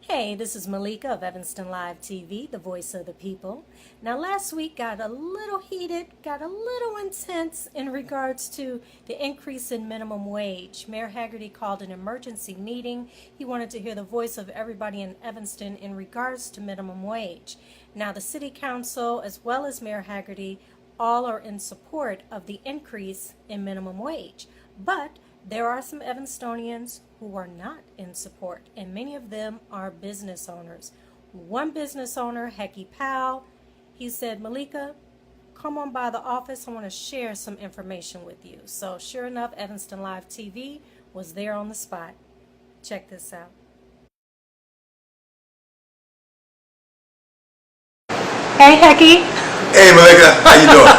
Hey, this is Meleika of Evanston Live TV, the voice of the people. Now, last week got a little heated, got a little intense in regards to the increase in minimum wage. Mayor Haggerty called an emergency meeting. He wanted to hear the voice of everybody in Evanston in regards to minimum wage. Now, the City Council, as well as Mayor Haggerty, all are in support of the increase in minimum wage. But there are some Evanstonians who are not in support, and many of them are business owners. One business owner, Hecky Powell, he said, Meleika, come on by the office. I want to share some information with you. So sure enough, Evanston Live TV was there on the spot. Check this out. Hey, Hecky. Hey, Meleika, how you doing?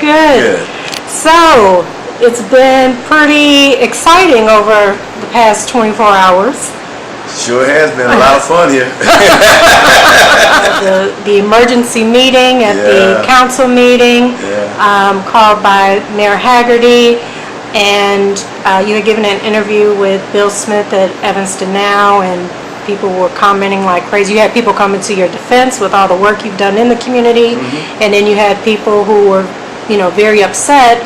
Good. So, it's been pretty exciting over the past 24 hours. Sure has been a lot of fun here. The emergency meeting at the council meeting called by Mayor Haggerty, and you had given an interview with Bill Smith at Evanston Now, and people were commenting like crazy. You had people coming to your defense with all the work you've done in the community, and then you had people who were, very upset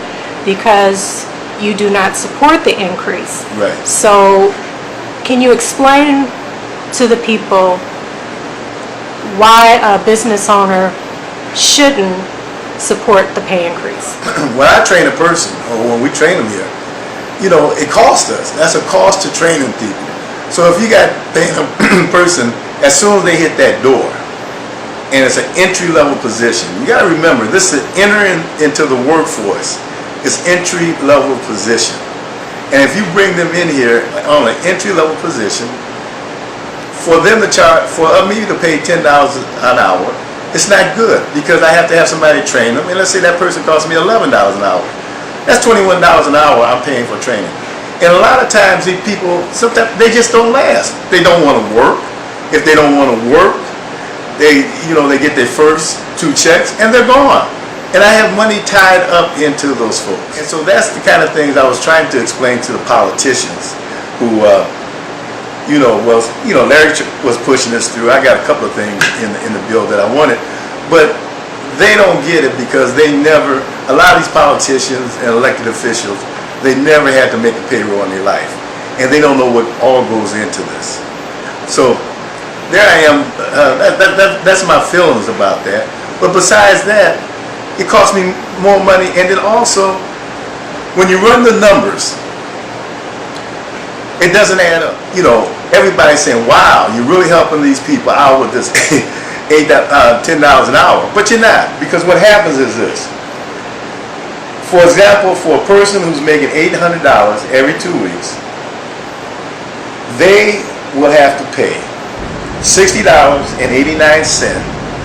because you do not support the increase. Right. So, can you explain to the people why a business owner shouldn't support the pay increase? When I train a person, or when we train them here, it costs us. That's a cost to training people. So if you got paying a person as soon as they hit that door, and it's an entry-level position, you got to remember, this is entering into the workforce. It's entry-level position. And if you bring them in here on an entry-level position, for them to charge, for me to pay $10 an hour, it's not good, because I have to have somebody train them. And let's say that person costs me $11 an hour. That's $21 an hour I'm paying for training. And a lot of times these people, sometimes they just don't last. They don't want to work. If they don't want to work, they get their first 2 checks and they're gone. And I have money tied up into those folks. And so that's the kind of things I was trying to explain to the politicians who, Larry was pushing this through. I got a couple of things in the bill that I wanted, but they don't get it because a lot of these politicians and elected officials, they never had to make a payroll in their life. And they don't know what all goes into this. So there I am, that's my feelings about that. But besides that, it costs me more money, and then also, when you run the numbers, it doesn't add up. Everybody's saying, wow, you're really helping these people out with this $10 an hour. But you're not, because what happens is this. For example, for a person who's making $800 every 2 weeks, they will have to pay $60.89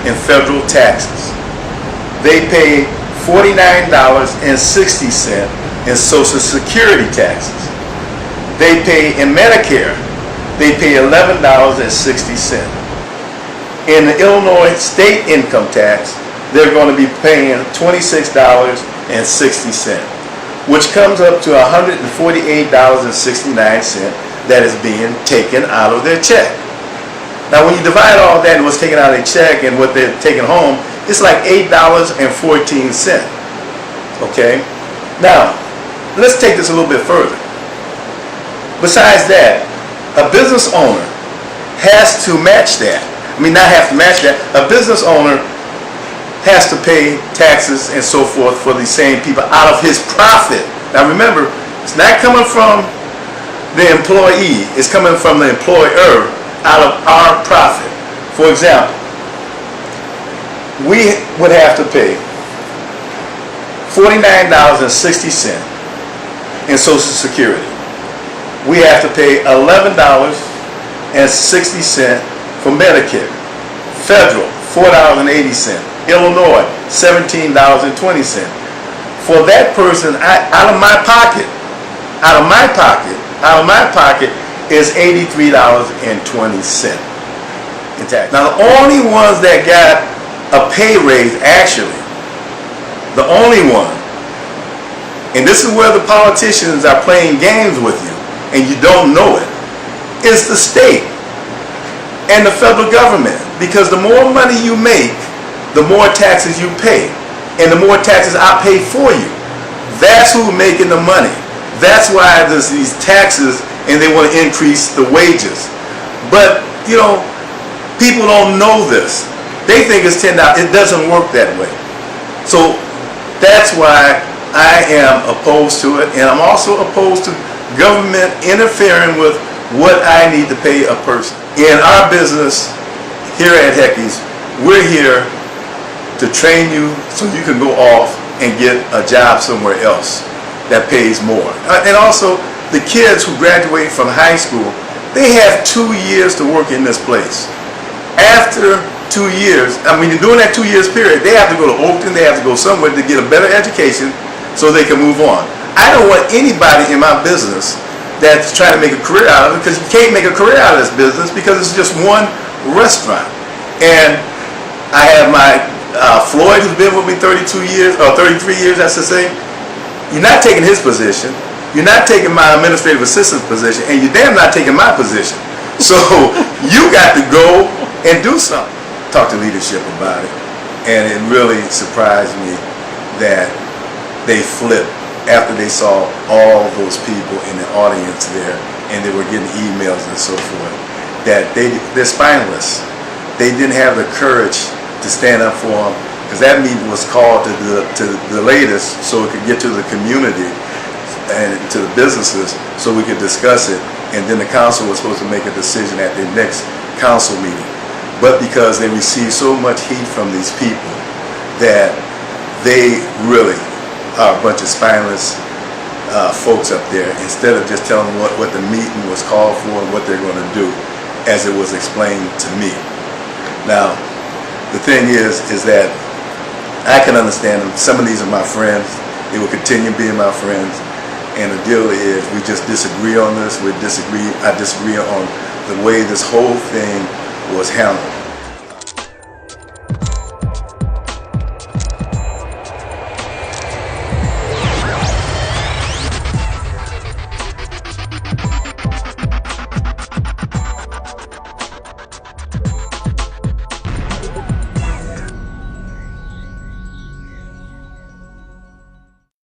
in federal taxes. They pay $49.60 in Social Security taxes. They pay in Medicare, they pay $11.60. In the Illinois state income tax, they're going to be paying $26.60, which comes up to $148.69 that is being taken out of their check. Now, when you divide all that and what's taken out of their check and what they're taking home, it's like $8.14. Okay? Now, let's take this a little bit further. Besides that, a business owner has to match that. I mean, not have to match that. A business owner has to pay taxes and so forth for these same people out of his profit. Now, remember, it's not coming from the employee. It's coming from the employer out of our profit. For example, we would have to pay $49.60 in Social Security. We have to pay $11.60 for Medicare. Federal, $4.80. Illinois, $17.20. For that person, out of my pocket is $83.20 in tax. Now, the only ones that got a pay raise, actually, the only one, and this is where the politicians are playing games with you, and you don't know it, is the state. and the federal government, because the more money you make, the more taxes you pay, and the more taxes I pay for you. That's who's making the money. That's why there's these taxes, and they want to increase the wages. But people don't know this. They think it's $10. It doesn't work that way. So that's why I am opposed to it, and I'm also opposed to government interfering with what I need to pay a person. In our business here at Hecky's, we're here to train you so you can go off and get a job somewhere else that pays more. And also, the kids who graduate from high school, they have 2 years to work in this place. After 2 years, during that 2 years period, they have to go to Oakton, they have to go somewhere to get a better education so they can move on. I don't want anybody in my business that's trying to make a career out of it, because you can't make a career out of this business because it's just one restaurant. And I have my Floyd, who's been with me 32 years, or 33 years, I should say. You're not taking his position. You're not taking my administrative assistant's position, and you're damn not taking my position. So you got to go and do something. Talk to leadership about it, and it really surprised me that they flipped after they saw all those people in the audience there, and they were getting emails and so forth, that they're spineless. They didn't have the courage to stand up for them, because that meeting was called to the latest so it could get to the community and to the businesses so we could discuss it, and then the council was supposed to make a decision at their next council meeting. But because they received so much heat from these people that they really are a bunch of spineless folks up there, instead of just telling them what the meeting was called for and what they're going to do, as it was explained to me. Now, the thing is that I can understand them. Some of these are my friends. They will continue being my friends. And the deal is, we just disagree on this. I disagree on the way this whole thing was handled.